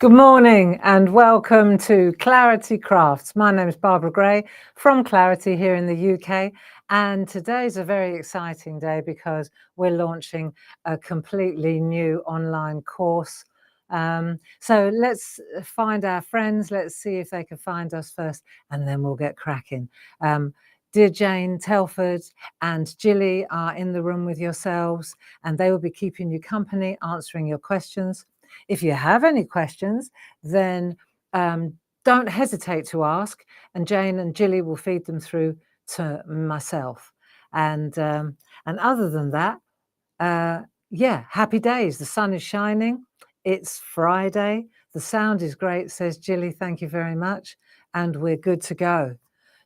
Good morning and welcome to Clarity Crafts. My name is Barbara Gray from Clarity here in the UK, and today's a very exciting day because we're launching a completely new online course. So let's find our friends, let's see if they can find us first, and then we'll get cracking. Dear Jane Telford and Gilly are in the room with yourselves, and they will be keeping you company, answering your questions. If you have any questions, then don't hesitate to ask, and Jane and Gilly will feed them through to myself. And other than that, yeah, happy days. The sun is shining. It's Friday. The sound is great, says Gilly. Thank you very much. And we're good to go.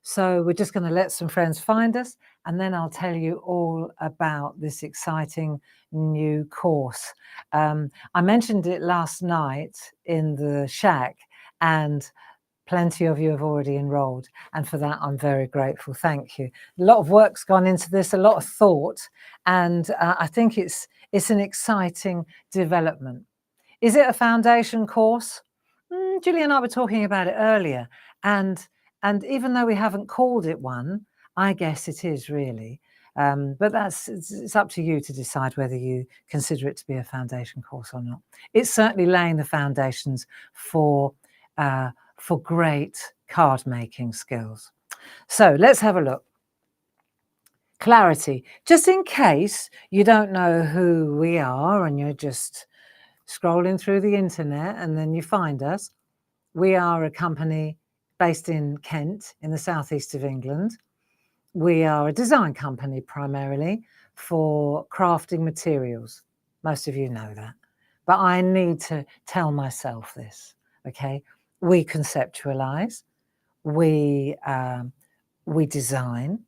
So we're just going to let some friends find us, and then I'll tell you all about this exciting new course. I mentioned it last night in the shack, and plenty of you have already enrolled, and for that I'm very grateful. Thank you. A lot of work's gone into this, a lot of thought, and I think it's an exciting development. Is it a foundation course? Julie and I were talking about it earlier, and even though we haven't called it one, I guess it is really. But it's up to you to decide whether you consider it to be a foundation course or not. It's certainly laying the foundations for great card making skills. So let's have a look. Clarity. Just in case you don't know who we are and you're just scrolling through the internet and then you find us, we are a company based in Kent in the southeast of England. We are a design company primarily for crafting materials. Most of you know that, but I need to tell myself this, okay? We conceptualize, we design,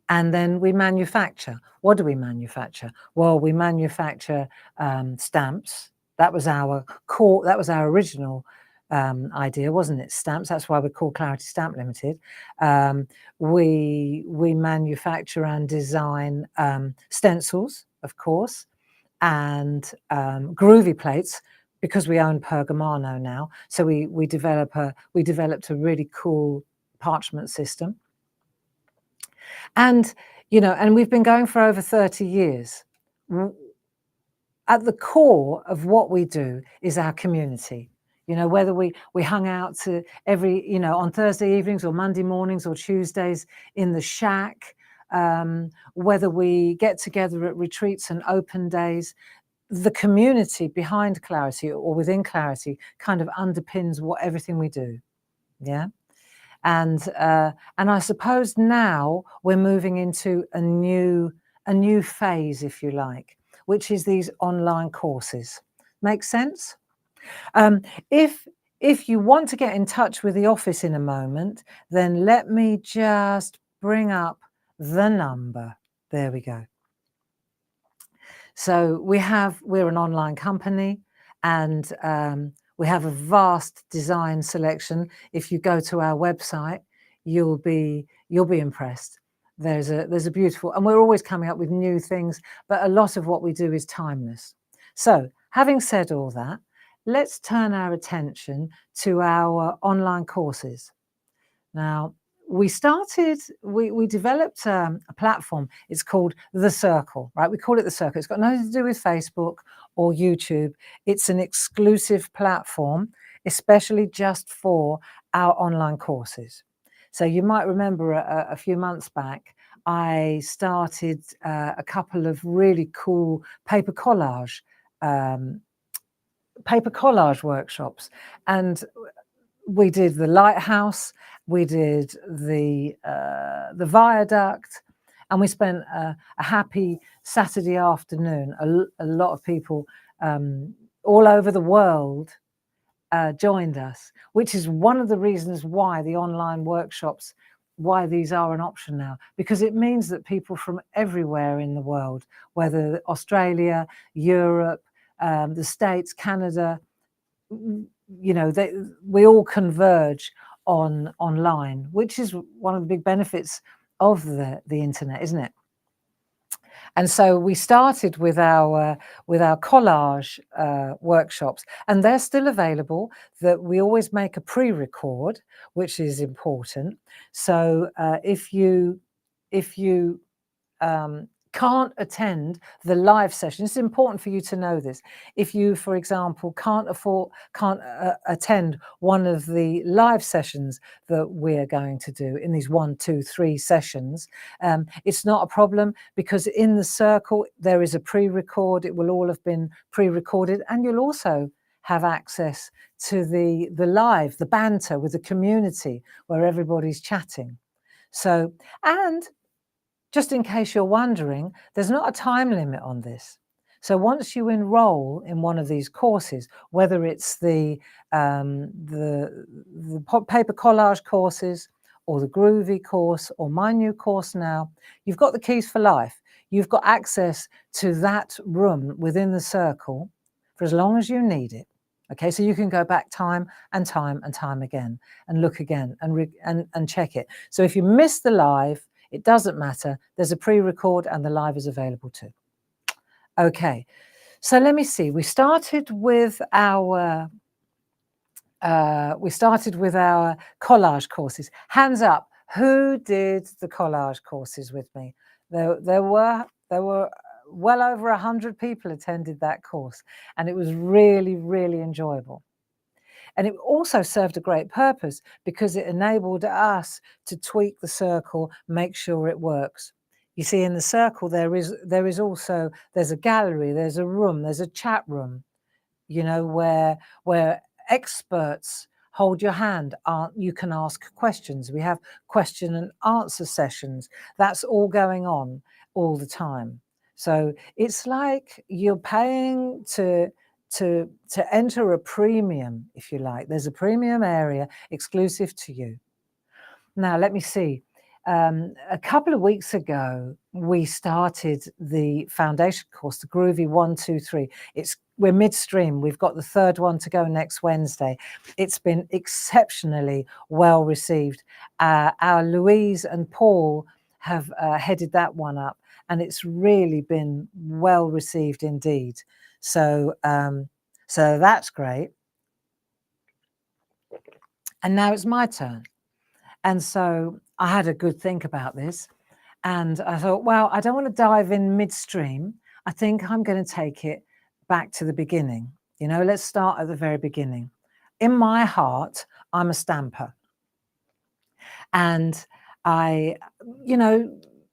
and then we manufacture. What do we manufacture? Well, we manufacture stamps. That was our core, that was our original idea, wasn't it? Stamps. That's why we're called Clarity Stamp Limited. We manufacture and design stencils, of course, and groovy plates because we own Pergamano now. So we developed a really cool parchment system, and and we've been going for over 30 years. At the core of what we do is our community. Whether we hung out to on Thursday evenings or Monday mornings or Tuesdays in the shack, whether we get together at retreats and open days, the community behind Clarity or within Clarity kind of underpins everything we do. Yeah. And I suppose now we're moving into a new phase, if you like, which is these online courses. Make sense? If you want to get in touch with the office in a moment, then let me just bring up the number. There we go. So we're an online company, and we have a vast design selection. If you go to our website, you'll be impressed. There's a beautiful, and we're always coming up with new things, but a lot of what we do is timeless. So having said all that, let's turn our attention to our online courses. Now, we developed a platform. It's called The Circle, right? We call it The Circle. It's got nothing to do with Facebook or YouTube. It's an exclusive platform, especially just for our online courses. So you might remember a few months back, I started a couple of really cool paper collage workshops, and we did the lighthouse, we did the viaduct, and we spent a happy Saturday afternoon. A lot of people all over the world joined us, which is one of the reasons why the online workshops, why these are an option now, because it means that people from everywhere in the world, whether Australia, Europe, the States, Canada, we all converge online, which is one of the big benefits of the internet, isn't it? And so we started with our collage workshops, and they're still available. That we always make a pre-record, which is important. So if you can't attend the live session, it's important for you to know this. If you, for example, can't attend one of the live sessions that we're going to do in these 1, 2, 3 sessions, it's not a problem, because in the circle there is a pre-record. It will all have been pre-recorded, and you'll also have access to the live, the banter with the community where everybody's chatting. So, and just in case you're wondering, there's not a time limit on this. So once you enroll in one of these courses, whether it's the paper collage courses, or the Groovy course, or my new course now, you've got the keys for life. You've got access to that room within the circle for as long as you need it. Okay, so you can go back time and time and time again, and look again, and check it. So if you miss the live, it doesn't matter. There's a pre-record, and the live is available too. Okay, so let me see. We started with our collage courses. Hands up, who did the collage courses with me? There were well over 100 people attended that course, and it was really, really enjoyable. And it also served a great purpose, because it enabled us to tweak the circle, make sure it works. You see, in the circle, there's a gallery, there's a room, there's a chat room, you know, where experts hold your hand. You can ask questions. We have question and answer sessions. That's all going on all the time. So it's like you're paying to enter a premium, if you like. There's a premium area exclusive to you. Now, let me see. A couple of weeks ago, we started the foundation course, the Groovy 1, 2, 3. We're midstream. We've got the third one to go next Wednesday. It's been exceptionally well received. Our Louise and Paul have headed that one up, and it's really been well received indeed. So, so that's great. And now it's my turn. And so I had a good think about this, and I thought, well, I don't want to dive in midstream. I think I'm going to take it back to the beginning. You know, let's start at the very beginning. In my heart, I'm a stamper. And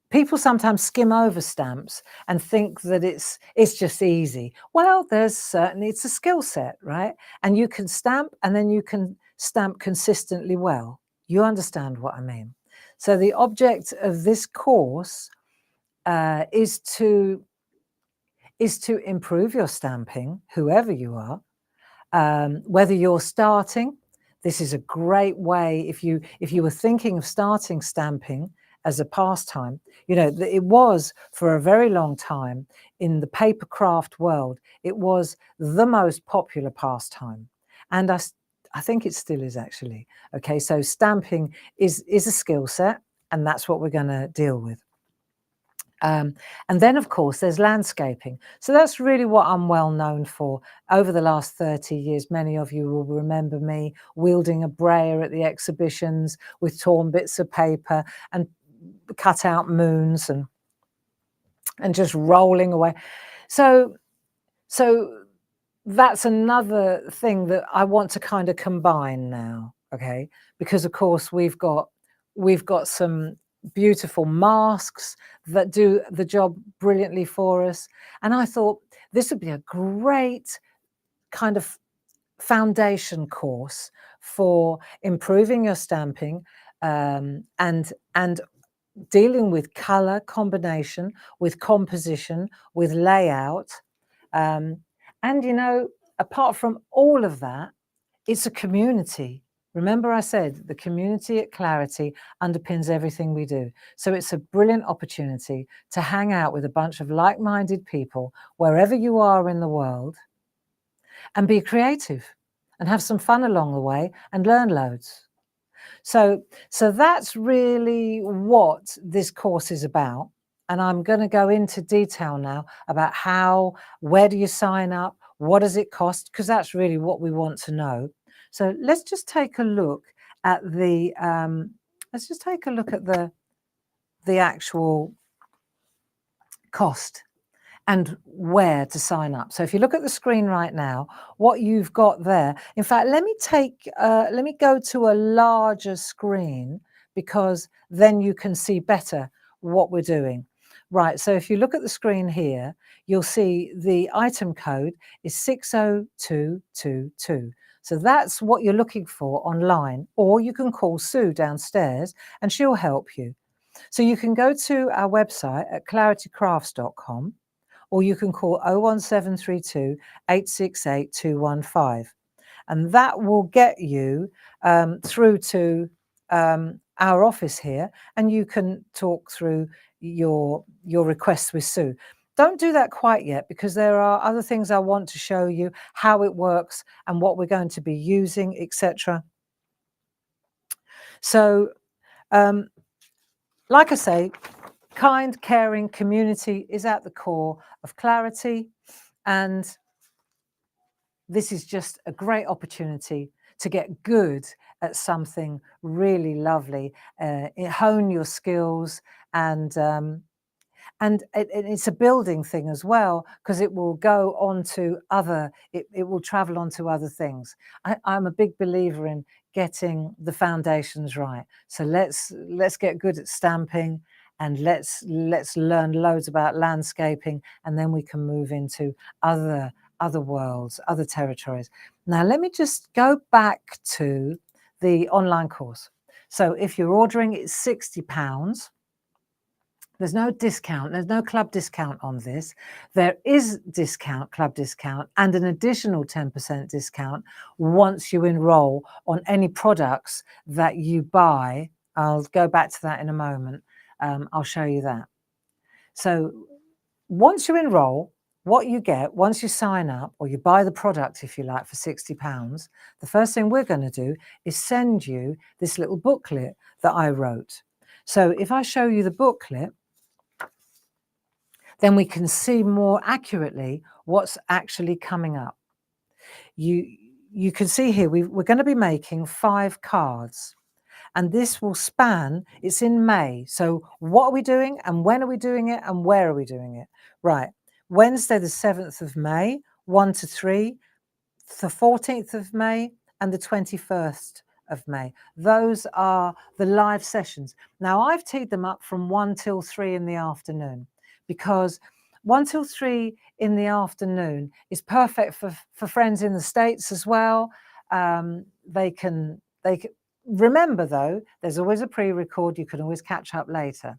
people sometimes skim over stamps and think that it's just easy. Well, it's a skill set, right? And you can stamp, and then you can stamp consistently well. You understand what I mean? So the object of this course is to improve your stamping, whoever you are, whether you're starting. This is a great way, if you were thinking of starting stamping as a pastime. You know, it was for a very long time in the paper craft world, it was the most popular pastime. And I think it still is, actually. Okay, so stamping is a skill set, and that's what we're going to deal with. And then, of course, there's landscaping. So that's really what I'm well known for. Over the last 30 years, many of you will remember me wielding a brayer at the exhibitions with torn bits of paper and cut out moons and just rolling away. So that's another thing that I want to kind of combine now, okay? Because of course we've got some beautiful masks that do the job brilliantly for us. And I thought this would be a great kind of foundation course for improving your stamping, and dealing with color combination, with composition, with layout. And, you know, apart from all of that, it's a community. Remember I said the community at Clarity underpins everything we do. So it's a brilliant opportunity to hang out with a bunch of like-minded people wherever you are in the world, and be creative and have some fun along the way and learn loads. So that's really what this course is about. And I'm going to go into detail now about where do you sign up? What does it cost? Because that's really what we want to know. So let's just take a look at the actual cost and where to sign up. So if you look at the screen right now, what you've got there, in fact, let me go to a larger screen, because then you can see better what we're doing. Right, so if you look at the screen here, you'll see the item code is 60222. So that's what you're looking for online, or you can call Sue downstairs and she'll help you. So you can go to our website at claritycrafts.com, or you can call 01732 868 215. And that will get you through to our office here, and you can talk through your requests with Sue. Don't do that quite yet, because there are other things I want to show you, how it works and what we're going to be using, etc. So, like I say, kind, caring community is at the core of Clarity, and this is just a great opportunity to get good at something really lovely, hone your skills, and it's a building thing as well, because it will go on to it will travel onto other things. I'm a big believer in getting the foundations right. So let's get good at stamping, and let's learn loads about landscaping, and then we can move into other worlds, other territories. Now, let me just go back to the online course. So if you're ordering, it's £60. There's no discount. There's no club discount on this. There is club discount, and an additional 10% discount once you enroll on any products that you buy. I'll go back to that in a moment. I'll show you that. So once you enroll, what you get once you sign up, or you buy the product, if you like, for £60, the first thing we're going to do is send you this little booklet that I wrote. So if I show you the booklet, then we can see more accurately what's actually coming up. You can see here we're going to be making 5 cards, and this will span, it's in May. So what are we doing, and when are we doing it, and where are we doing it? Right, Wednesday the 7th of May, 1 to 3, the 14th of May, and the 21st of May. Those are the live sessions. Now, I've teed them up from 1 till 3 in the afternoon, because 1 till 3 in the afternoon is perfect for friends in the States as well. They can remember, though, there's always a pre-record. You can always catch up later.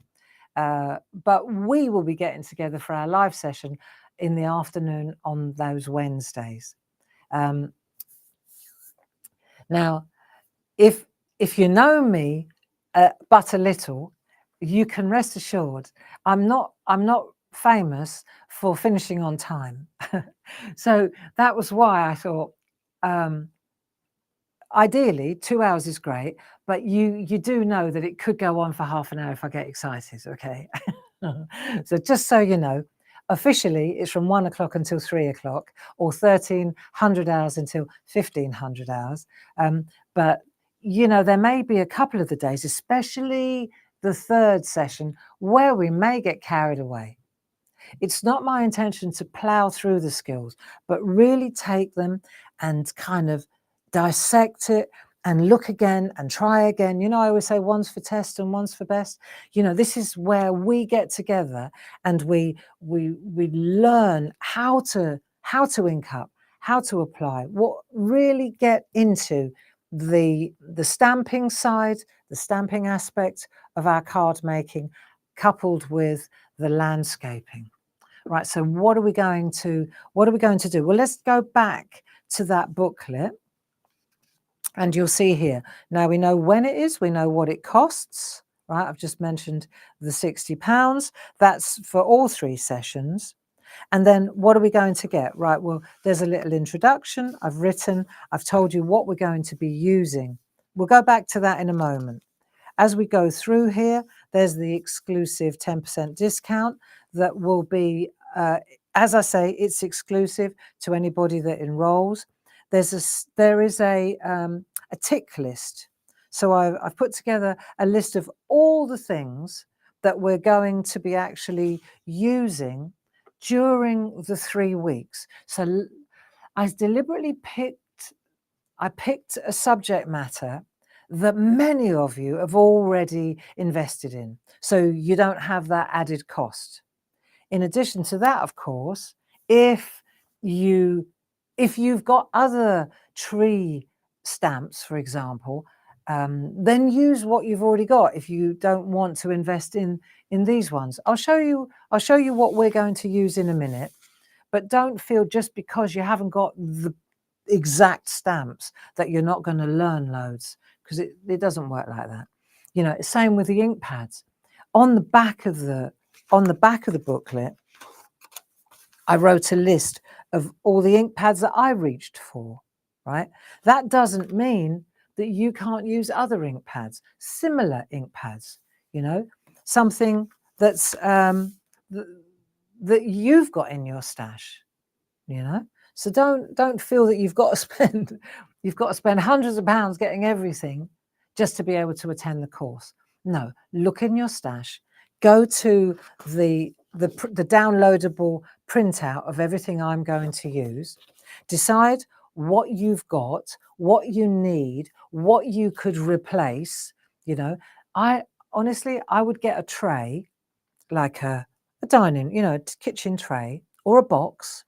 But we will be getting together for our live session in the afternoon on those Wednesdays. Now, if you know me but a little, you can rest assured I'm not famous for finishing on time. So that was why I thought, ideally 2 hours is great, but you do know that it could go on for half an hour if I get excited, okay? So just so you know, officially it's from 1 o'clock until 3 o'clock, or 1300 hours until 1500 hours. But you know, there may be a couple of the days, especially the third session, where we may get carried away. It's not my intention to plow through the skills, but really take them and kind of dissect it and look again and try again. You know, I always say one's for test and one's for best. You know, this is where we get together and we learn how to ink up, how to apply, really get into the stamping side, the stamping aspect of our card making, coupled with the landscaping. Right, so what are we going to do? Well, let's go back to that booklet, and you'll see here. Now we know when it is, we know what it costs, right? I've just mentioned the £60. That's for all 3 sessions. And then what are we going to get? Right, well, there's a little introduction I've told you what we're going to be using. We'll go back to that in a moment. as we go through here, there's the exclusive 10% discount that will be, as I say, it's exclusive to anybody that enrolls. There is a tick list. So I've put together a list of all the things that we're going to be actually using during the 3 weeks. So I deliberately picked a subject matter that many of you have already invested in, so you don't have that added cost. In addition to that, of course, if you've got other tree stamps, for example, then use what you've already got if you don't want to invest in these ones. I'll show you what we're going to use in a minute, but don't feel just because you haven't got the exact stamps that you're not going to learn loads, because it doesn't work like that. You know, same with the ink pads. On the back of the booklet, I wrote a list of all the ink pads that I reached for, right? That doesn't mean that you can't use other ink pads, similar ink pads, you know, something that's that you've got in your stash, you know. So don't feel that you've got to spend hundreds of pounds getting everything just to be able to attend the course. No, look in your stash, go to the downloadable printout of everything I'm going to use, decide what you've got, what you need, what you could replace. You know, I would get a tray, like a dining, you know, kitchen tray or a box,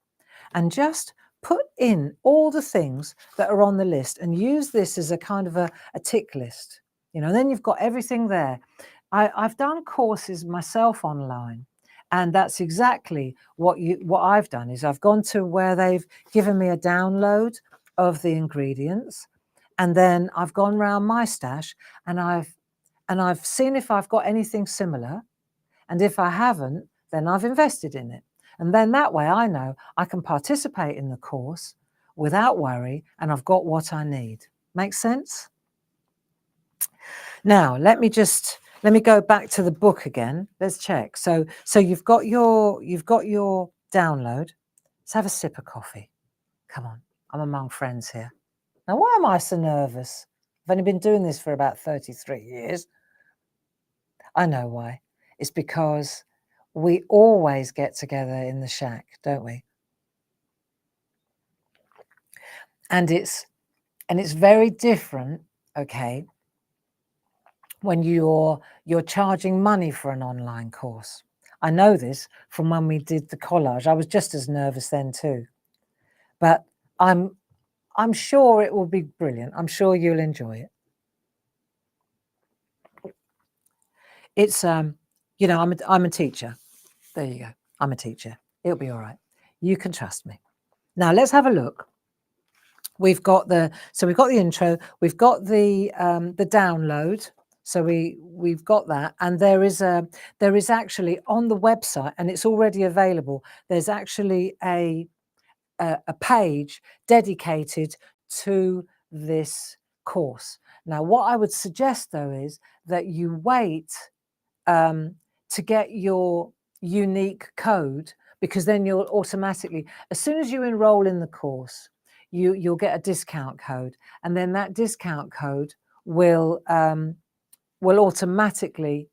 and just put in all the things that are on the list and use this as a kind of a tick list. You know, then you've got everything there. I've done courses myself online, and that's exactly what I've done is I've gone to where they've given me a download of the ingredients, and then I've gone round my stash and I've seen if I've got anything similar, and if I haven't, then I've invested in it. And then that way I know I can participate in the course without worry, and I've got what I need. Make sense? Now, let me go back to the book again. Let's check. So you've got your download. Let's have a sip of coffee. Come on, I'm among friends here. Now, why am I so nervous? I've only been doing this for about 33 years. I know why. It's because we always get together in the shack, don't we? And it's very different, okay, when you're charging money for an online course. I know this from when we did the collage. I was just as nervous then too. But I'm sure it will be brilliant. I'm sure you'll enjoy it. It's you know, I'm a teacher. There you go. I'm a teacher. It'll be all right. You can trust me. Now let's have a look. We've got the intro, we've got the download. So we've got that, and there is actually on the website, and it's already available. There's actually a page dedicated to this course. Now, what I would suggest though is that you wait to get your unique code, because then you'll automatically, as soon as you enroll in the course, you'll get a discount code, and then that discount code will automatically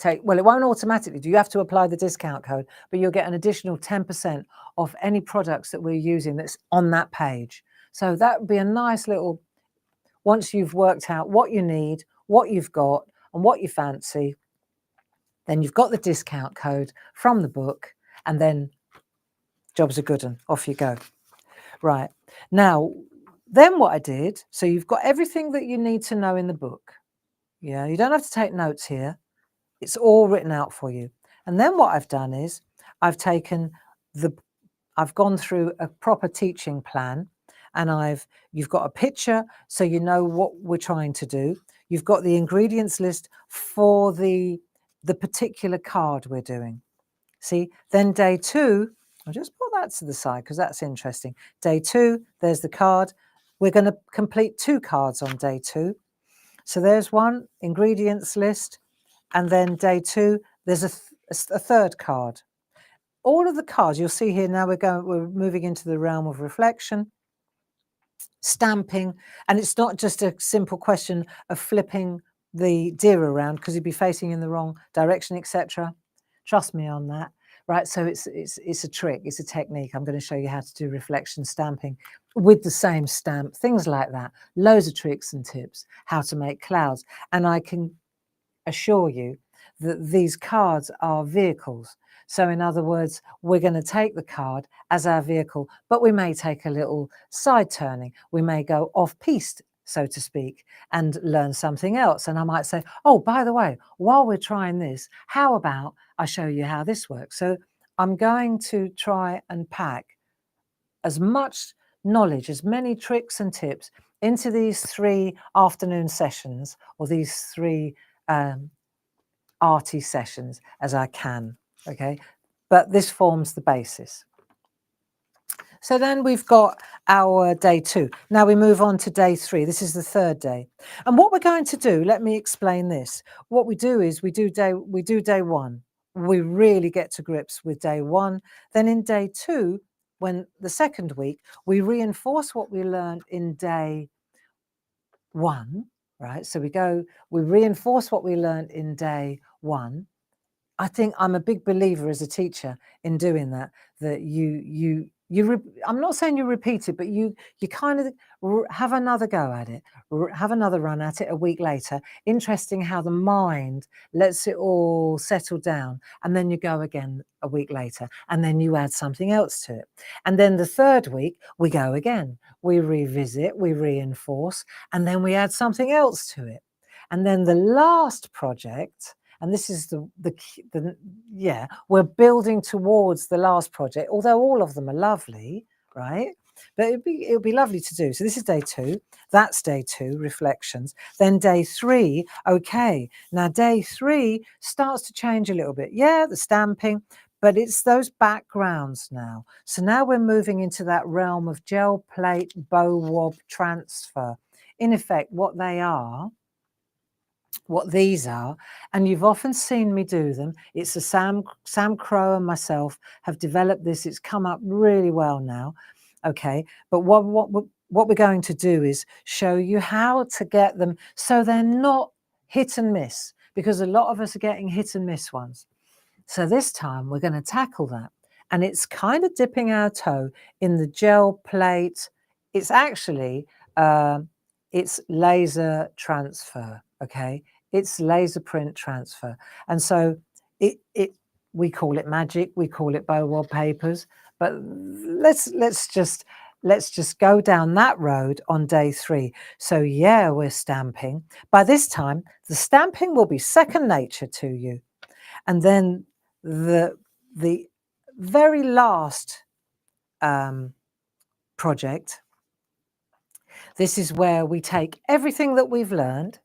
it won't automatically do. You have to apply the discount code, but you'll get an additional 10% off any products that we're using that's on that page. So that would be a nice little, once you've worked out what you need, what you've got, and what you fancy, then you've got the discount code from the book, and then jobs are good and off you go. Right. Now, then what I did, so you've got everything that you need to know in the book. Yeah, you don't have to take notes here. It's all written out for you. And then what I've done is I've gone through a proper teaching plan, and you've got a picture so you know what we're trying to do. You've got the ingredients list for the particular card we're doing. See, then day 2, I'll just put that to the side because that's interesting. Day 2, there's the card. We're going to complete 2 cards on day 2. So there's one ingredients list, and then day 2, there's a third card. All of the cards you'll see here now, we're moving into the realm of reflection, stamping, and it's not just a simple question of flipping the deer around because you'd be facing in the wrong direction, etc. Trust me on that. Right, so it's a trick, it's a technique. I'm going to show you how to do reflection stamping with the same stamp, things like that. Loads of tricks and tips, how to make clouds. And I can assure you that these cards are vehicles. So in other words, we're going to take the card as our vehicle, but we may take a little side turning. We may go off-piste, so to speak, and learn something else. And I might say, oh, by the way, while we're trying this, how about I show you how this works? So I'm going to try and pack as much knowledge, as many tricks and tips into these 3 afternoon sessions, or these 3 arty sessions as I can, okay? But this forms the basis. So then we've got our day 2. Now we move on to day 3. This is the 3rd day. And what we're going to do, let me explain this. What we do is we do day 1. We really get to grips with day 1. Then in day 2, when the 2nd week, we reinforce what we learned in day 1, right? So we reinforce what we learned in day 1. I think I'm a big believer as a teacher in doing that, that I'm not saying you repeat it, but you kind of have another go at it, have another run at it a week later. Interesting how the mind lets it all settle down, and then you go again a week later, and then you add something else to it. And then the 3rd week, we go again. We revisit, we reinforce, and then we add something else to it. And then the last project, and this is we're building towards the last project, although all of them are lovely, right? But it'll be lovely to do. So this is day 2. That's day 2, reflections. Then day 3, okay. Now day 3 starts to change a little bit. Yeah, the stamping, but it's those backgrounds now. So now we're moving into that realm of gel plate, bow wob transfer. In effect, what these are, and you've often seen me do them. It's a Sam Crow and myself have developed this. It's come up really well now. Okay, but what we're going to do is show you how to get them so they're not hit and miss, because a lot of us are getting hit and miss ones. So this time we're going to tackle that, and it's kind of dipping our toe in the gel plate. It's actually it's laser transfer. Okay, it's laser print transfer, and so we call it magic, we call it bow wob papers, but let's just go down that road on day 3. So yeah, we're stamping. By this time, the stamping will be second nature to you, and then the very last project. This is where we take everything that we've learned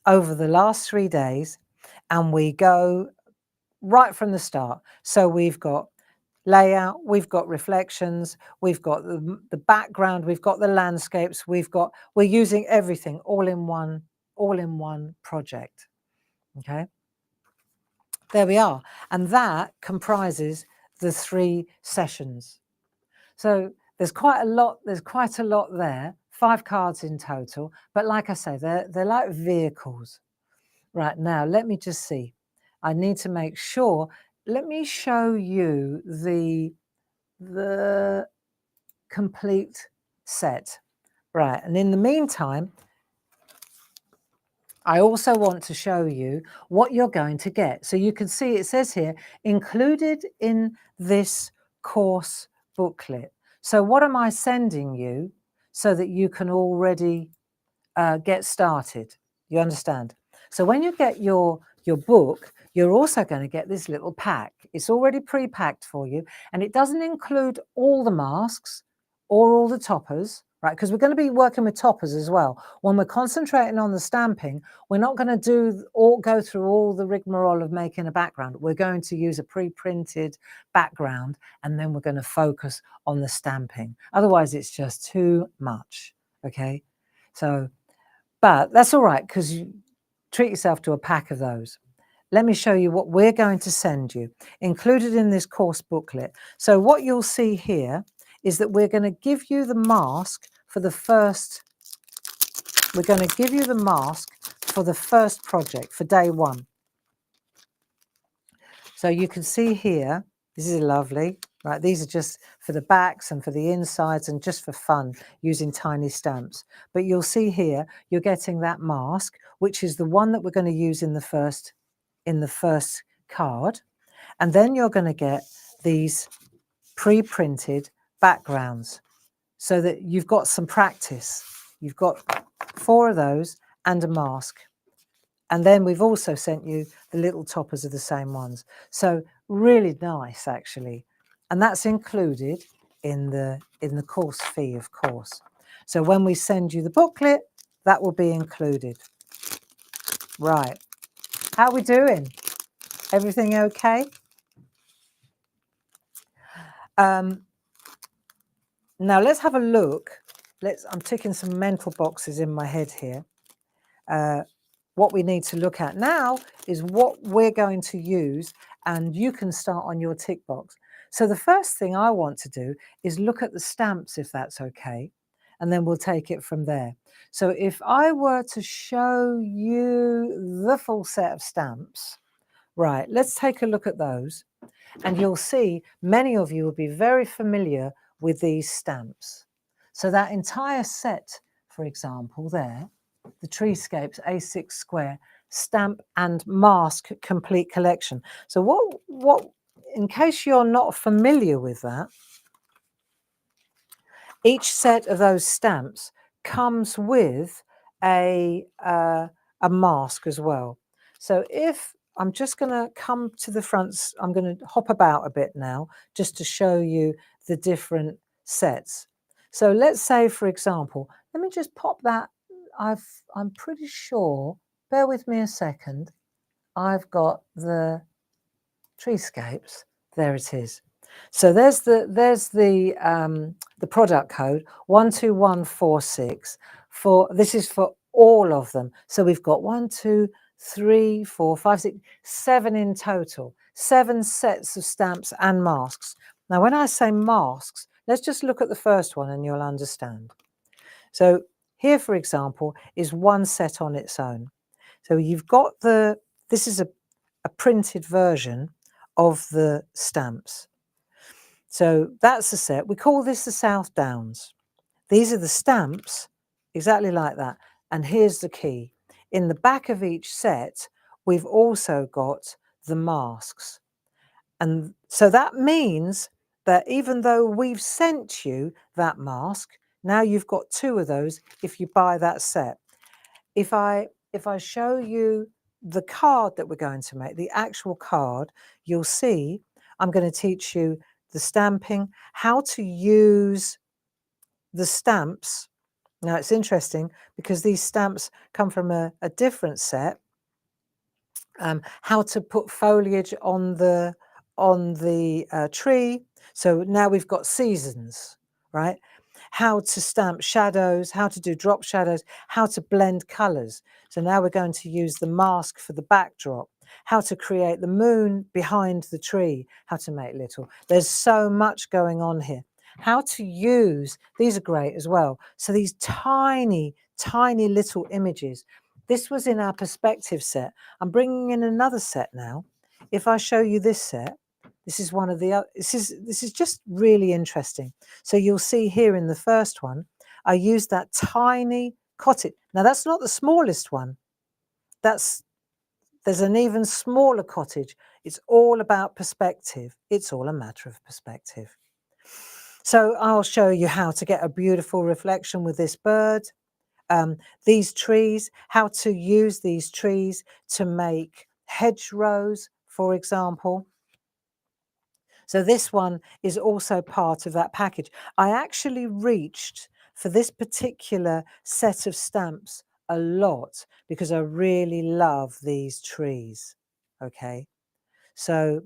over the last 3 days and we go right from the start. So we've got layout, we've got reflections, we've got the background, we've got the landscapes, we're using everything all in one project. Okay, there we are, and that comprises the 3 sessions. So there's quite a lot there, 5 cards in total, but like I say, they're like vehicles. Right, now let me just see. I need to make sure. Let me show you the complete set. Right, and in the meantime, I also want to show you what you're going to get. So you can see it says here, included in this course booklet. So what am I sending you so that you can already get started? You understand? So when you get your book, you're also going to get this little pack. It's already pre-packed for you, and it doesn't include all the masks or all the toppers, right? Because we're going to be working with toppers as well. When we're concentrating on the stamping, we're not going to go through all the rigmarole of making a background. We're going to use a pre-printed background, and then we're going to focus on the stamping. Otherwise, it's just too much, okay? So But that's all right, because you treat yourself to a pack of those. Let me show you what we're going to send you, included in this course booklet. So what you'll see here is that we're going to give you the mask for the first, we're going to give you the mask for the first project, for day one. So you can see here, this is lovely, right? These are just for the backs and for the insides and just for fun, using tiny stamps. But you'll see here, you're getting that mask, which is the one that we're going to use in the first card. And then you're going to get these pre-printed backgrounds so that you've got some practice. You've got 4 of those and a mask. And then we've also sent you the little toppers of the same ones. So really nice, actually. And that's included in the course fee, of course. So when we send you the booklet, that will be included. Right. How are we doing? Everything okay? Now let's have a look. I'm ticking some mental boxes in my head here. What we need to look at now is what we're going to use, and you can start on your tick box. So the first thing I want to do is look at the stamps, if that's okay, and then we'll take it from there. So if I were to show you the full set of stamps, right, let's take a look at those, and you'll see many of you will be very familiar with these stamps. So that entire set, for example, there, the Treescapes A6 Square Stamp and Mask Complete Collection. So what, in case you're not familiar with that, each set of those stamps comes with a mask as well. So if I'm just going to come to the front, I'm going to hop about a bit now just to show you the different sets. So let's say, for example, let me just pop that. I'm pretty sure, bear with me a second, I've got the Treescapes. There it is. So there's the product code 12146 for this is for all of them. So we've got 1, 2, 3, 4, 5, 6, 7 in total, 7 sets of stamps and masks. Now, when I say masks, let's just look at the first one and you'll understand. So here, for example, is one set on its own. So you've got this is a printed version of the stamps. So that's the set. We call this the South Downs. These are the stamps, exactly like that. And here's the key. In the back of each set, we've also got the masks. And so that means that even though we've sent you that mask, now you've got 2 of those if you buy that set. If I show you the card that we're going to make, the actual card, you'll see I'm going to teach you the stamping, how to use the stamps. Now it's interesting because these stamps come from a different set. How to put foliage on the tree. So now we've got seasons, right? How to stamp shadows, how to do drop shadows, how to blend colors. So now we're going to use the mask for the backdrop, how to create the moon behind the tree, how to make little. There's so much going on here. How to use, these are great as well. So these tiny, tiny little images. This was in our perspective set. I'm bringing in another set now. If I show you this set, this is one of the this is just really interesting. So you'll see here in the first one, I used that tiny cottage. Now that's not the smallest one. There's an even smaller cottage. It's all about perspective. It's all a matter of perspective. So I'll show you how to get a beautiful reflection with this bird. These trees, how to use these trees to make hedgerows, for example. So this one is also part of that package. I actually reached for this particular set of stamps a lot because I really love these trees. Okay, so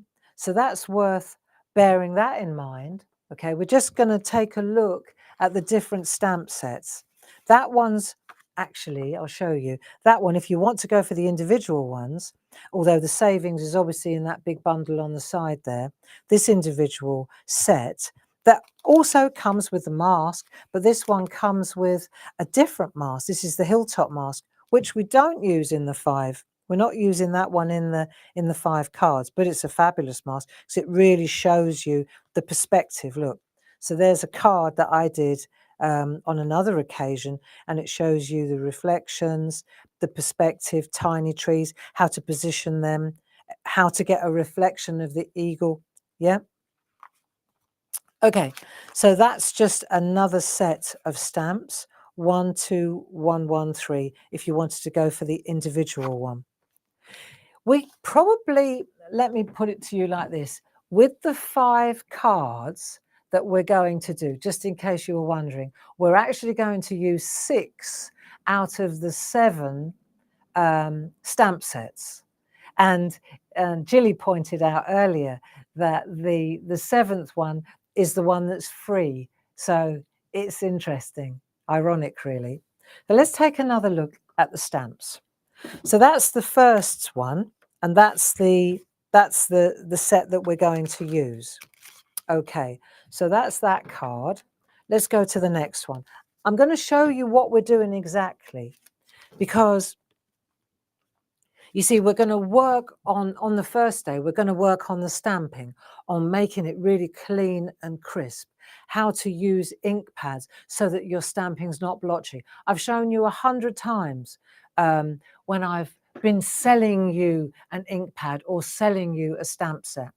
that's worth bearing that in mind. Okay, we're just going to take a look at the different stamp sets. That one's actually, I'll show you that one. If you want to go for the individual ones, although the savings is obviously in that big bundle on the side there, this individual set that also comes with the mask, but this one comes with a different mask. This is the Hilltop mask, which we don't use in the 5. We're not using that one in the 5 cards, but it's a fabulous mask because it really shows you the perspective. Look, so there's a card that I did on another occasion, and it shows you the reflections, the perspective, tiny trees, how to position them, how to get a reflection of the eagle. Yeah. Okay, so that's just another set of stamps, 1, 2, 1, 1, 3, if you wanted to go for the individual one. We probably, let me put it to you like this, with the 5 cards that we're going to do, just in case you were wondering, we're actually going to use 6 out of the 7 stamp sets. And Jilly pointed out earlier that the 7th one is the one that's free. So it's interesting, ironic really. But let's take another look at the stamps. So that's the first one, and that's the set that we're going to use. Okay, so that's that card. Let's go to the next one. I'm going to show you what we're doing exactly, because you see, we're going to work on the first day, we're going to work on the stamping, on making it really clean and crisp, how to use ink pads so that your stamping's not blotchy. I've shown you 100 times when I've been selling you an ink pad or selling you a stamp set.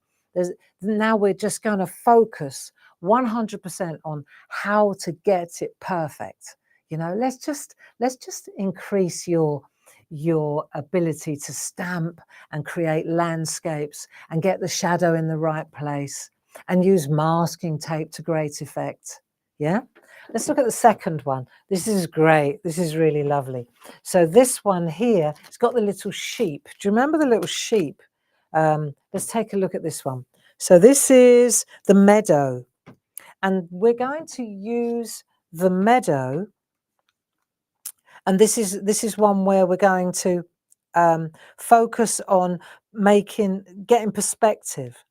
Now we're just going to focus 100% on how to get it perfect. You know, let's just increase your ability to stamp and create landscapes and get the shadow in the right place and use masking tape to great effect. Yeah, let's look at the second one. This is great. This is really lovely. So this one here, it's got the little sheep. Do you remember the little sheep? Let's take a look at this one. So this is the meadow, and we're going to use the meadow. And this is one where we're going to focus on getting perspective.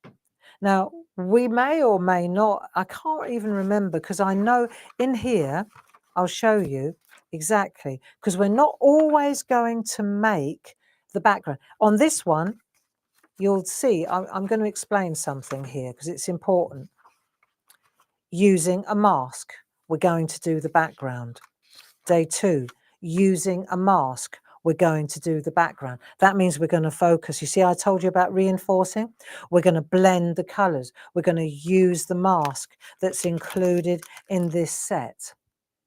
Now, we may or may not, I can't even remember, because I know in here, I'll show you exactly, because we're not always going to make the background. On this one, you'll see, I'm going to explain something here because it's important. Using a mask, we're going to do the background. Day 2, using a mask, we're going to do the background. That means we're going to focus. You see, I told you about reinforcing. We're going to blend the colors. We're going to use the mask that's included in this set.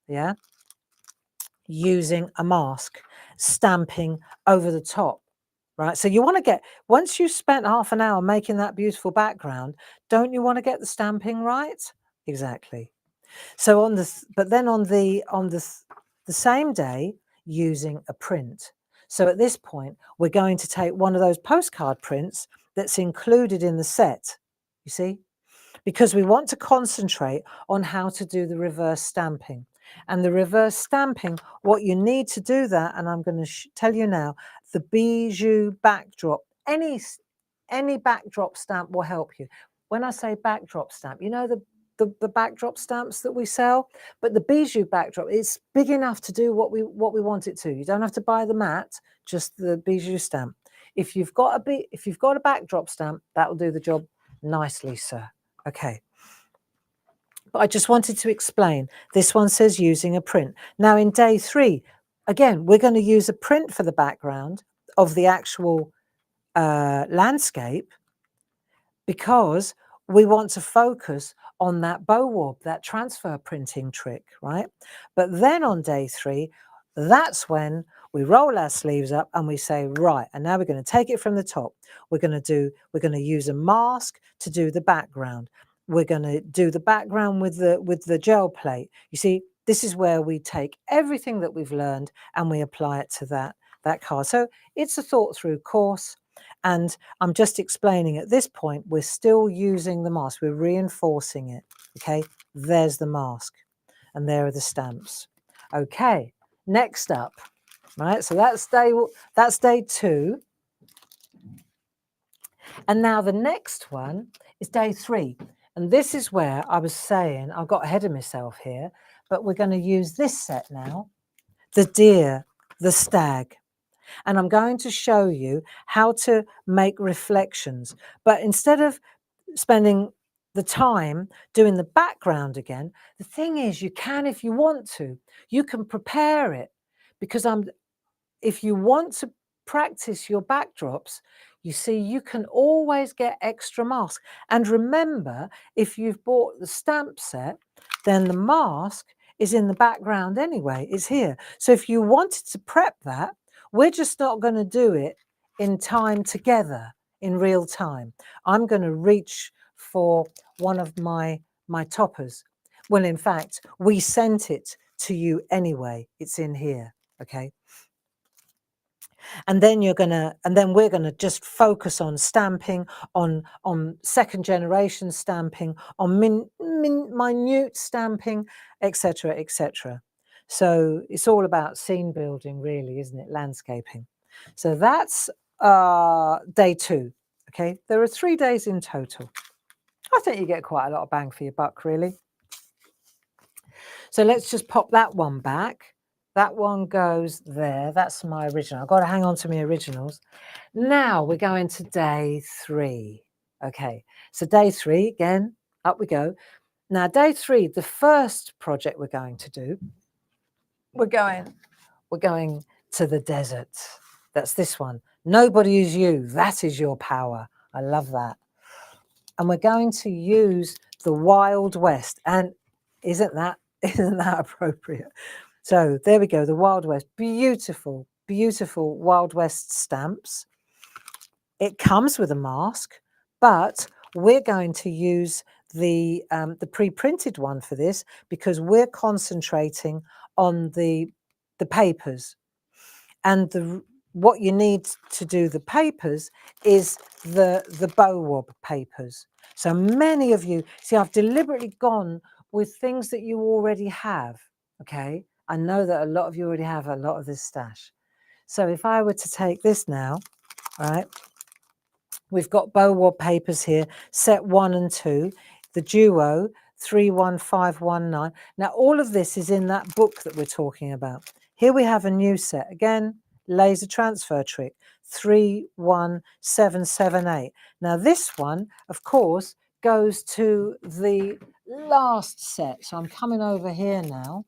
Yeah. Using a mask, stamping over the top. Right. So you want to get, once you've spent half an hour making that beautiful background, don't you want to get the stamping right? Exactly. So but then on the same day, using a print. So at this point, we're going to take one of those postcard prints that's included in the set, you see, because we want to concentrate on how to do the reverse stamping. And the reverse stamping, what you need to do that, and I'm going to tell you now, the bijou backdrop, any backdrop stamp will help you. When I say backdrop stamp, you know the backdrop stamps that we sell, but the bijou backdrop, it's big enough to do what we want it to. You don't have to buy the mat, just the bijou stamp. If you've got a backdrop stamp, that will do the job nicely, sir. Okay. But I just wanted to explain. This one says using a print. Now in day 3, again, we're going to use a print for the background of the actual landscape, because we want to focus on that bow warp, that transfer printing trick, right? But then on day 3, that's when we roll our sleeves up and we say, right, and now we're going to take it from the top. We're going to use a mask to do the background. We're going to do the background with the gel plate. You see, this is where we take everything that we've learned and we apply it to that card. So it's a thought through course. And I'm just explaining at this point, we're still using the mask. We're reinforcing it. Okay, there's the mask and there are the stamps. Okay, next up, right? So that's day 2. And now the next one is day 3. And this is where I was saying, I got ahead of myself here, but we're going to use this set now, the deer, the stag. And I'm going to show you how to make reflections. But instead of spending the time doing the background again, the thing is you can, if you want to, you can prepare it, because if you want to practice your backdrops, you see, you can always get extra masks. And remember, if you've bought the stamp set, then the mask is in the background anyway, it's here. So if you wanted to prep that, we're just not going to do it in time together, in real time. I'm going to reach for one of my toppers. Well, in fact, we sent it to you anyway. It's in here, okay? And then we're gonna just focus on stamping, on second generation stamping, on minute stamping, etc., etc. So it's all about scene building, really, isn't it? Landscaping. So that's day 2. Okay, there are 3 days in total. I think you get quite a lot of bang for your buck, really. So let's just pop that one back. That one goes there. That's my original. I've got to hang on to my originals. Now we're going to day 3. Okay, so day 3, again, up we go. Now, day 3, the first project we're going to do, we're going to the desert. That's this one. Nobody is you. That is your power. I love that. And we're going to use the Wild West. And isn't that appropriate? So there we go, the Wild West. Beautiful, beautiful Wild West stamps. It comes with a mask, but we're going to use the pre-printed one for this, because we're concentrating on the papers. And what you need to do the papers is the BOWOB papers. So many of you, see, I've deliberately gone with things that you already have, okay? I know that a lot of you already have a lot of this stash. So if I were to take this now, right, we've got BOWOB papers here, set 1 and 2, the Duo 31519. Now, all of this is in that book that we're talking about. Here we have a new set. Again, laser transfer trick, 31778. Now, this one, of course, goes to the last set. So I'm coming over here now.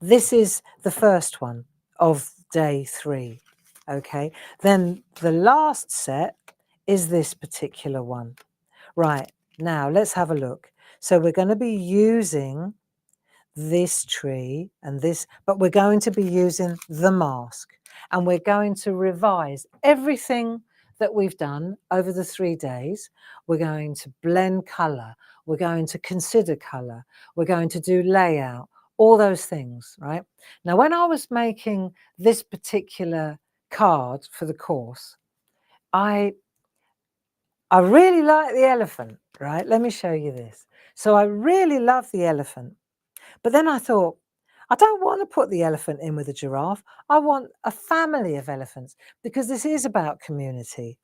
This is the first one of day 3. Okay, then the last set is this particular one. Right, now let's have a look. So we're going to be using this tree and this, but we're going to be using the mask, and we're going to revise everything that we've done over the 3 days. We're going to blend color. We're going to consider color. We're going to do layout, all those things, right? Now, when I was making this particular card for the course, I really like the elephant, right? Let me show you this. So I really love the elephant. But then I thought, I don't want to put the elephant in with a giraffe. I want a family of elephants, because this is about community.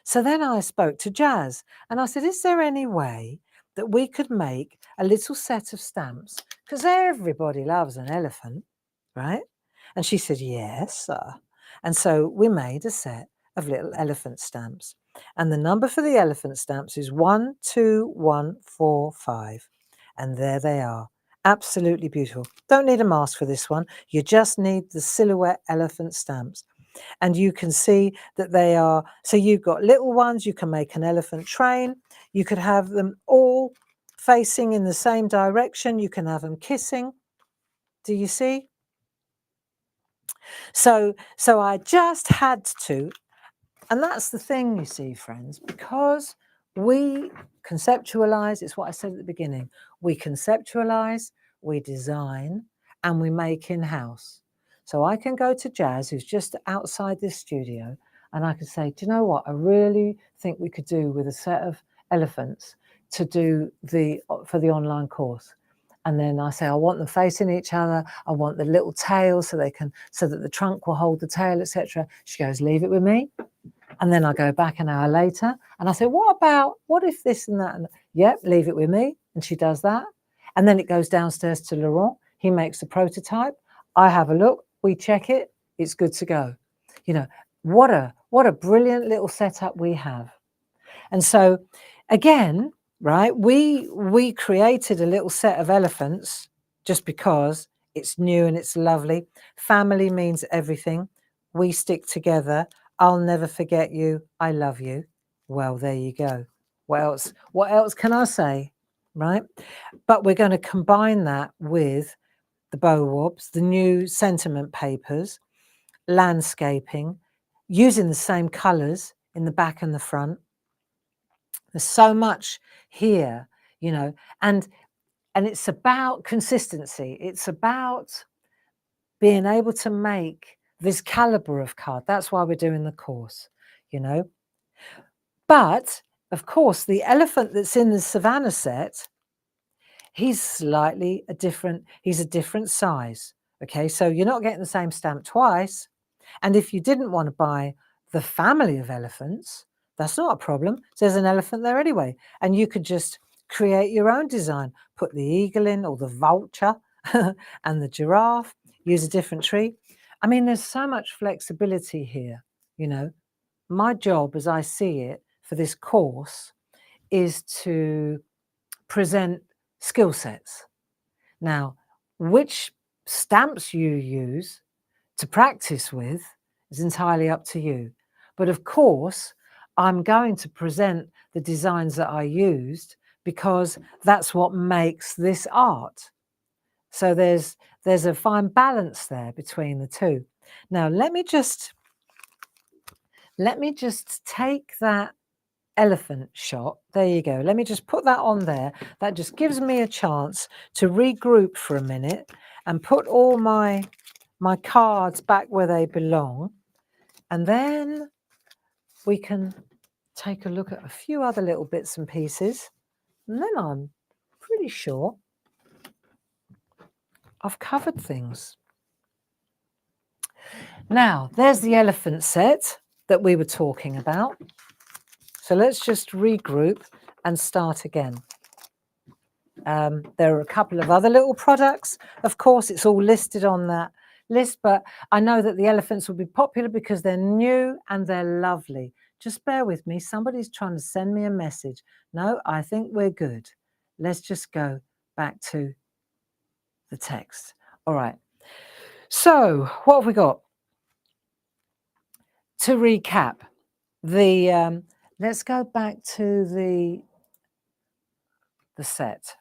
So then I spoke to Jazz and I said, is there any way that we could make a little set of stamps? Because everybody loves an elephant, right? And she said, yes, sir. And so we made a set of little elephant stamps. And the number for the elephant stamps is 12145. And there they are. Absolutely beautiful. Don't need a mask for this one. You just need the silhouette elephant stamps. And you can see that they are, so you've got little ones, you can make an elephant train, you could have them all facing in the same direction, you can have them kissing. Do you see? So I just had to, and that's the thing, you see, friends, because we conceptualize, it's what I said at the beginning, we conceptualize, we design, and we make in-house. So I can go to Jazz, who's just outside this studio, and I can say, do you know what? I really think we could do with a set of elephants to do for the online course. And then I say, I want them facing each other. I want the little tail so that the trunk will hold the tail, etc. She goes, leave it with me. And then I go back an hour later and I say, what if this and that? And yep, leave it with me. And she does that. And then it goes downstairs to Laurent. He makes the prototype. I have a look. We check it. It's good to go. You know, what a brilliant little setup we have. And so again, right, we created a little set of elephants just because it's new and it's lovely. Family means everything. We stick together. I'll never forget you. I love you. Well, there you go. What else can I say? Right? But we're going to combine that with the Bowwobs, the new sentiment papers, landscaping, using the same colours in the back and the front. There's so much here, you know, and it's about consistency. It's about being able to make this caliber of card. That's why we're doing the course, you know. But of course, the elephant that's in the Savannah set, he's a different size. Okay, so you're not getting the same stamp twice. And if you didn't want to buy the family of elephants, that's not a problem. There's an elephant there anyway. And you could just create your own design. Put the eagle in or the vulture and the giraffe, use a different tree. I mean, there's so much flexibility here, you know. My job, as I see it, for this course is to present skill sets. Now, which stamps you use to practice with is entirely up to you. But of course, I'm going to present the designs that I used because that's what makes this art. So there's a fine balance there between the two. Now, let me just take that elephant shot. There you go. Let me just put that on there. That just gives me a chance to regroup for a minute and put all my cards back where they belong. And then we can take a look at a few other little bits and pieces. And then I'm pretty sure I've covered things. Now, there's the elephant set that we were talking about. So let's just regroup and start again. There are a couple of other little products. Of course, it's all listed on that list, but I know that the elephants will be popular because they're new and they're lovely. Just bear with me. Somebody's trying to send me a message. No, I think we're good. Let's just go back to the text. All right. So what have we got? To recap, let's go back to the set.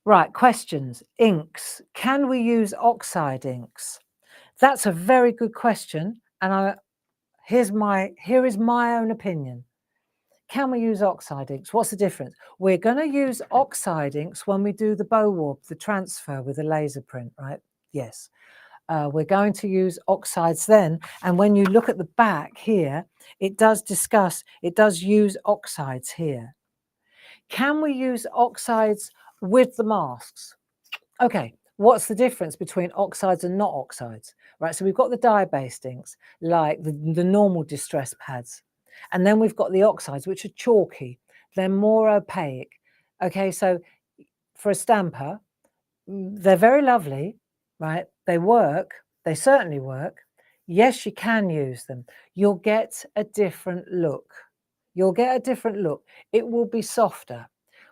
Right, questions. Inks. Can we use oxide inks? That's a very good question, and here is my own opinion. Can we use oxide inks? What's the difference? We're going to use oxide inks when we do the Bowwob, the transfer with a laser print, right? Yes. We're going to use oxides then, and when you look at the back here, it does use oxides here. Can we use oxides with the masks? Okay, what's the difference between oxides and not oxides? Right, so we've got the dye-based inks, like the normal distress pads. And then we've got the oxides, which are chalky. They're more opaque. Okay, so for a stamper, they're very lovely, right? They work. They certainly work. Yes, you can use them. You'll get a different look. You'll get a different look. It will be softer.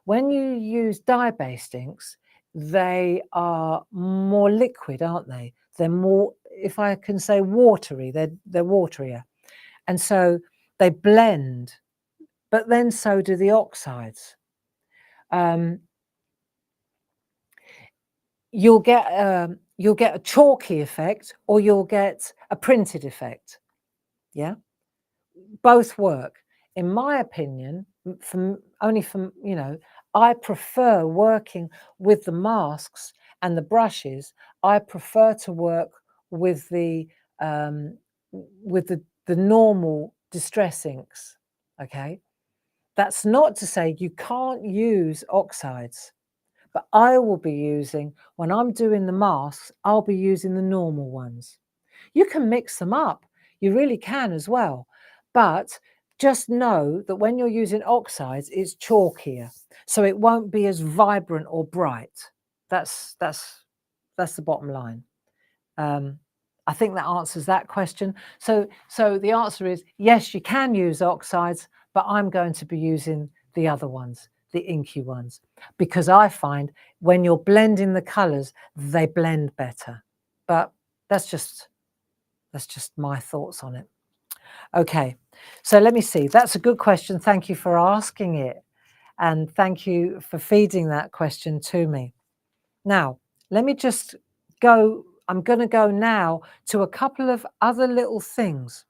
When you use dye-based inks, they are more liquid, aren't they? They're more, if I can say, watery. They're waterier. And so they blend, but then so do the oxides. You'll get a chalky effect or you'll get a printed effect. Yeah, both work. In my opinion, I prefer working with the masks and the brushes. I prefer to work with the normal distress inks. Okay, that's not to say you can't use oxides, But I will be using, when I'm doing the masks, I'll be using the normal ones. You can mix them up. You really can as well. But just know that when you're using oxides, it's chalkier. So it won't be as vibrant or bright. That's the bottom line. I think that answers that question. So the answer is yes, you can use oxides, but I'm going to be using the other ones, the inky ones, because I find when you're blending the colors, they blend better. But that's just my thoughts on it. Okay, so let me see. That's a good question. Thank you for asking it. And thank you for feeding that question to me. Now, let me just go. I'm going to go now to a couple of other little things.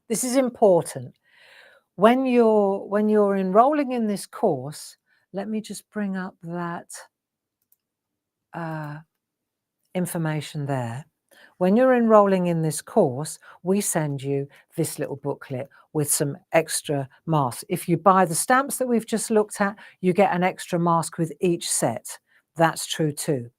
This is important. When you're enrolling in this course, let me just bring up that information there. When you're enrolling in this course, we send you this little booklet with some extra masks. If you buy the stamps that we've just looked at, you get an extra mask with each set. That's true too.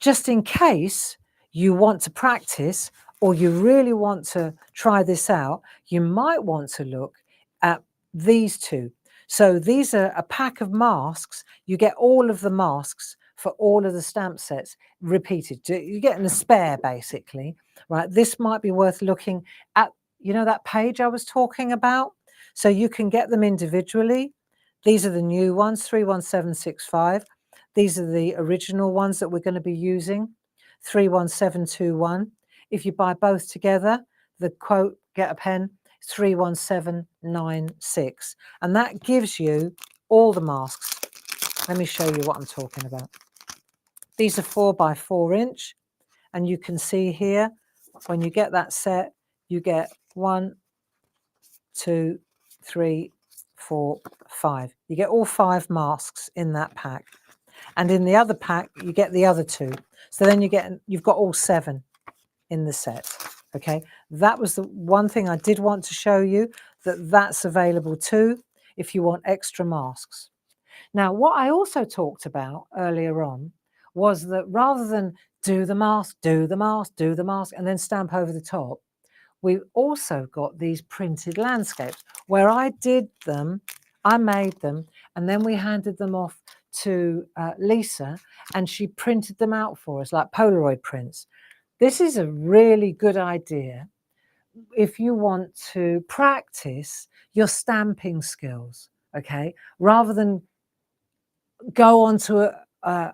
Just in case you want to practice or you really want to try this out, you might want to look at these two. So these are a pack of masks. You get all of the masks for all of the stamp sets repeated. You're getting a spare basically, right? This might be worth looking at, you know, that page I was talking about. So you can get them individually. These are the new ones, 31765. These are the original ones that we're going to be using, 31721. If you buy both together, the quote, get a pen, 31796. And that gives you all the masks. Let me show you what I'm talking about. These are 4 by 4 inch. And you can see here, when you get that set, you get 1, 2, 3, 4, 5. You get all 5 masks in that pack. And in the other pack, you get the other 2. So then you've got all 7 in the set. Okay, that was the one thing I did want to show you, that's available too if you want extra masks. Now, what I also talked about earlier on was that rather than do the mask, do the mask, do the mask, and then stamp over the top, we've also got these printed landscapes where I did them, I made them, and then we handed them off to Lisa, and she printed them out for us like Polaroid prints. This is a really good idea if you want to practice your stamping skills, okay? Rather than go onto a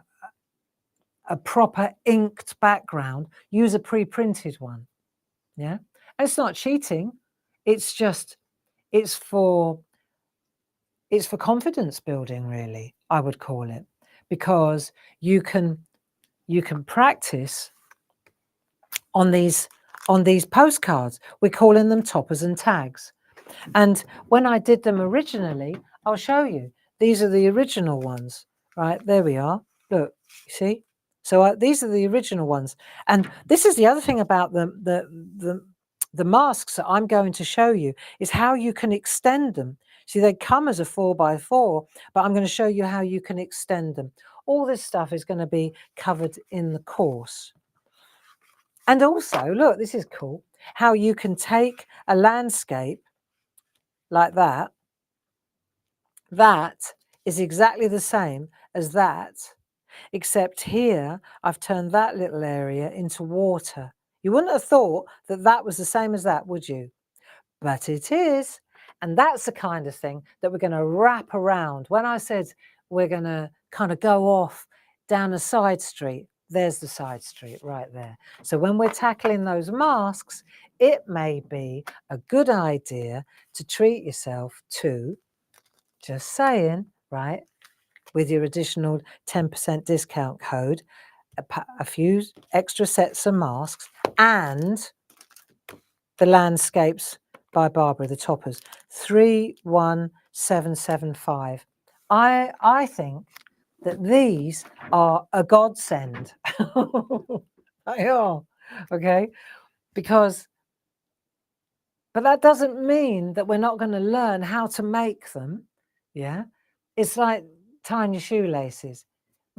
proper inked background, use a pre-printed one, yeah? And it's not cheating, it's just, it's for confidence building, really, I would call it, because you can practice on these postcards. We're calling them toppers and tags. And when I did them originally, I'll show you. These are the original ones, right? There we are. Look, you see? So these are the original ones. And this is the other thing about the masks that I'm going to show you is how you can extend them. See, they come as a 4 by 4, but I'm going to show you how you can extend them. All this stuff is going to be covered in the course. And also, look, this is cool, how you can take a landscape like that. That is exactly the same as that, except here I've turned that little area into water. You wouldn't have thought that that was the same as that, would you? But it is. And that's the kind of thing that we're going to wrap around. When I said we're going to kind of go off down a side street, there's the side street right there. So when we're tackling those masks, it may be a good idea to treat yourself to, just saying, right, with your additional 10% discount code, a few extra sets of masks and the landscapes by Barbara, the toppers, 31775. I think that these are a godsend. They are, okay? Because, but that doesn't mean that we're not going to learn how to make them, yeah? It's like tying your shoelaces.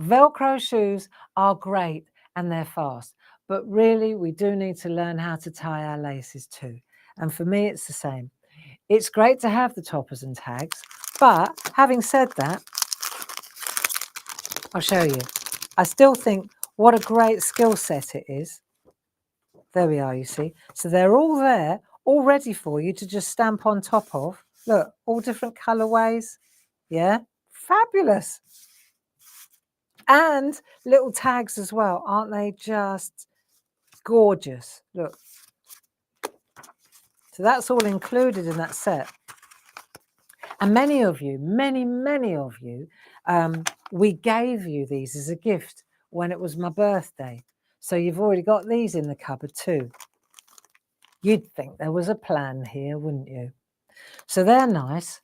Velcro shoes are great and they're fast, but really we do need to learn how to tie our laces too. And for me, it's the same. It's great to have the toppers and tags, but having said that, I'll show you. I still think what a great skill set it is. There we are, you see. So they're all there, all ready for you to just stamp on top of. Look, all different colorways. Yeah, fabulous. And little tags as well. Aren't they just gorgeous? Look. So that's all included in that set. And many of you, many of you, we gave you these as a gift when it was my birthday. So you've already got these in the cupboard too. You'd think there was a plan here, wouldn't you? So they're nice.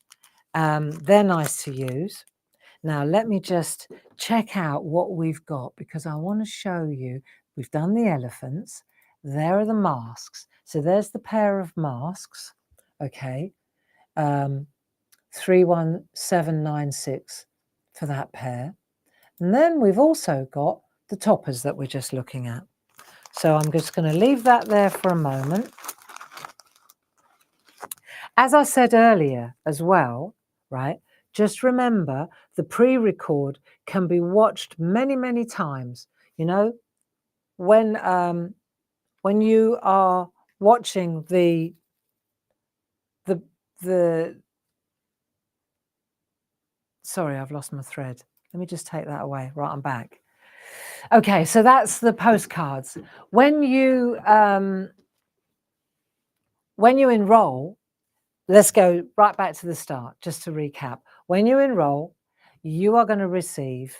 They're nice to use. Now, let me just check out what we've got because I want to show you. We've done the elephants. There are the masks. So there's the pair of masks. Okay. 31796 for that pair. And then we've also got the toppers that we're just looking at. So I'm just going to leave that there for a moment. As I said earlier as well, right, just remember the pre-record can be watched many, many times. You know, when you are watching the sorry, I've lost my thread. Let me just take that away. Right, I'm back. Okay, so that's the postcards. When you enroll, let's go right back to the start, just to recap. When you enroll, you are going to receive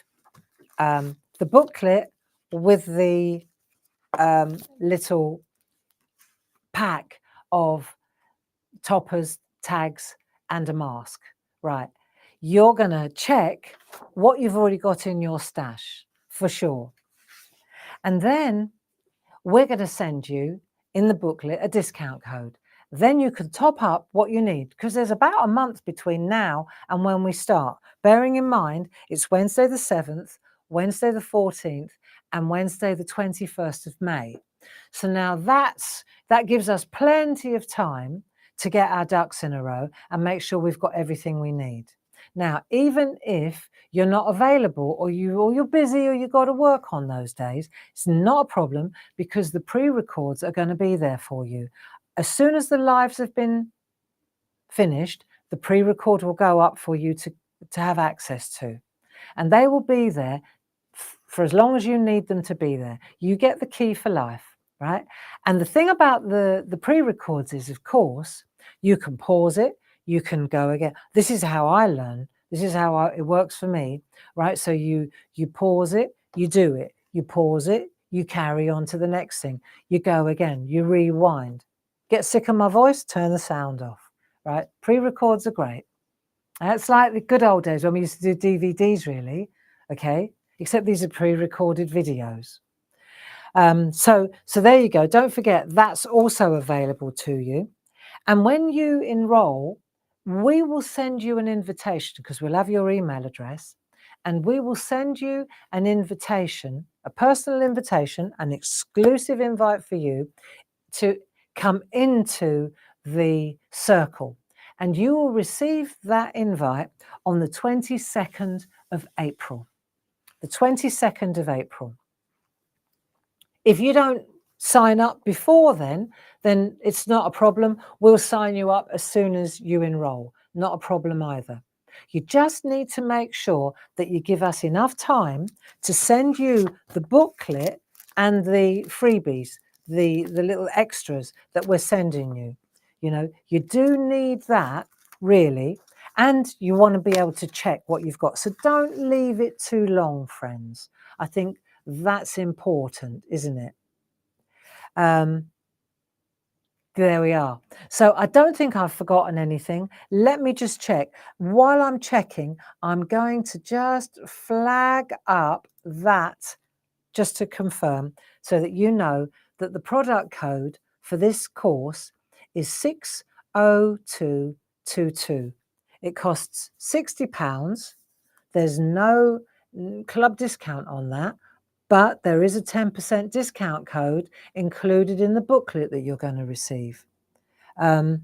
the booklet with the little pack of toppers, tags, and a mask. Right. You're going to check what you've already got in your stash for sure. And then we're going to send you in the booklet a discount code. Then you can top up what you need because there's about a month between now and when we start. Bearing in mind, it's Wednesday the 7th, Wednesday the 14th, and Wednesday the 21st of May. So now that gives us plenty of time to get our ducks in a row and make sure we've got everything we need. Now, even if you're not available or you're busy or you've got to work on those days, it's not a problem because the pre-records are going to be there for you. As soon as the lives have been finished, the pre-record will go up for you to have access to. And they will be there for as long as you need them to be there. You get the key for life, right? And the thing about the pre-records is, of course, you can pause it, you can go again. This is how I learn. This is how it works for me, right? So you pause it, you do it. You pause it, you carry on to the next thing. You go again, you rewind. Get sick of my voice, turn the sound off, right? Pre-records are great. It's like the good old days when we used to do DVDs, really, okay? Except these are pre-recorded videos. So there you go. Don't forget, that's also available to you. And when you enroll, we will send you an invitation because we'll have your email address and we will send you an invitation, a personal invitation, an exclusive invite for you to come into the circle. And you will receive that invite on the 22nd of April. The 22nd of April. If you don't sign up before then it's not a problem. We'll sign you up as soon as you enroll. Not a problem either. You just need to make sure that you give us enough time to send you the booklet and the freebies, the little extras that we're sending you. You know, you do need that really, and you want to be able to check what you've got. So don't leave it too long, friends. I think that's important, isn't it? There we are. So I don't think I've forgotten anything. Let me just check. While I'm checking, I'm going to just flag up that just to confirm so that you know that the product code for this course is 60222. It costs £60. There's no club discount on that, but there is a 10% discount code included in the booklet that you're going to receive. Now,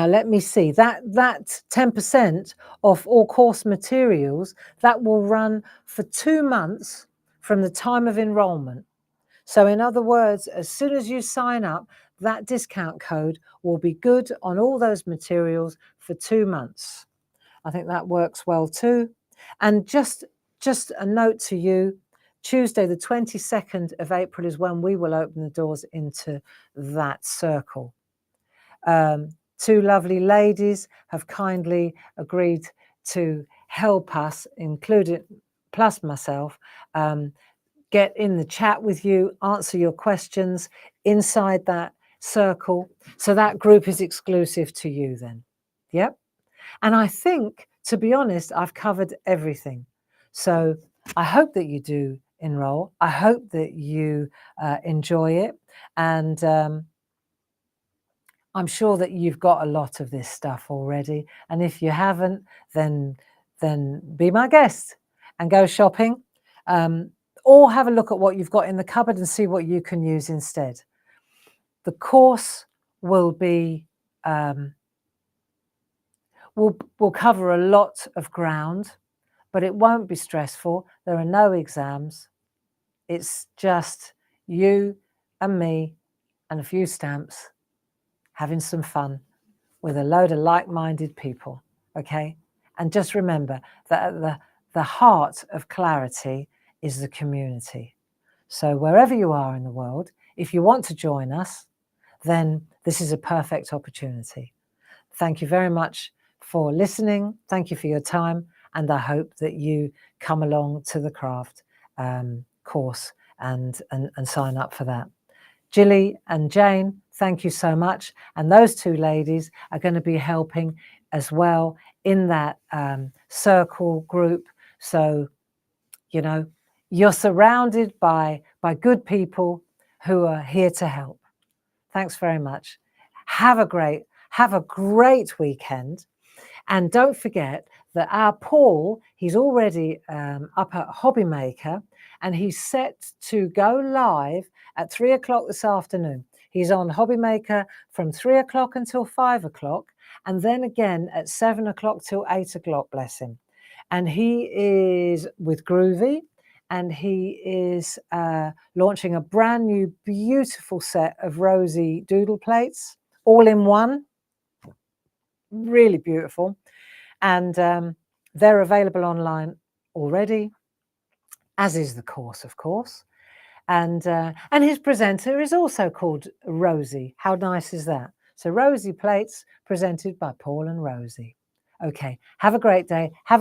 let me see, that 10% off all course materials, that will run for 2 months from the time of enrollment. So in other words, as soon as you sign up, that discount code will be good on all those materials for 2 months. I think that works well too. And just a note to you, Tuesday the 22nd of April is when we will open the doors into that circle. 2 lovely ladies have kindly agreed to help us, including plus myself, get in the chat with you, answer your questions inside that circle. So that group is exclusive to you then. Yep. And I think, to be honest, I've covered everything. So I hope that you do enroll. I hope that you enjoy it. And I'm sure that you've got a lot of this stuff already. And if you haven't, then be my guest and go shopping. Or have a look at what you've got in the cupboard and see what you can use instead. The course will be will cover a lot of ground, but it won't be stressful. There are no exams. It's just you and me and a few stamps having some fun with a load of like-minded people, okay? And just remember that at the heart of Clarity is the community. So wherever you are in the world, if you want to join us, then this is a perfect opportunity. Thank you very much for listening. Thank you for your time. And I hope that you come along to the craft course and sign up for that. Jilly and Jane, thank you so much. And those 2 ladies are going to be helping as well in that circle group. So, you know, you're surrounded by good people who are here to help. Thanks very much. Have a great weekend. And don't forget that our Paul, he's already up at Hobbymaker, and he's set to go live at 3 o'clock this afternoon. He's on Hobbymaker from 3 o'clock until 5 o'clock, and then again at 7 o'clock till 8 o'clock, bless him. And he is with Groovy, and he is launching a brand new, beautiful set of Rosie doodle plates, all in one. Really beautiful. And they're available online already, as is the course, of course. And his presenter is also called Rosie. How nice is that? So Rosie plates presented by Paul and Rosie. Okay, have a great day. Have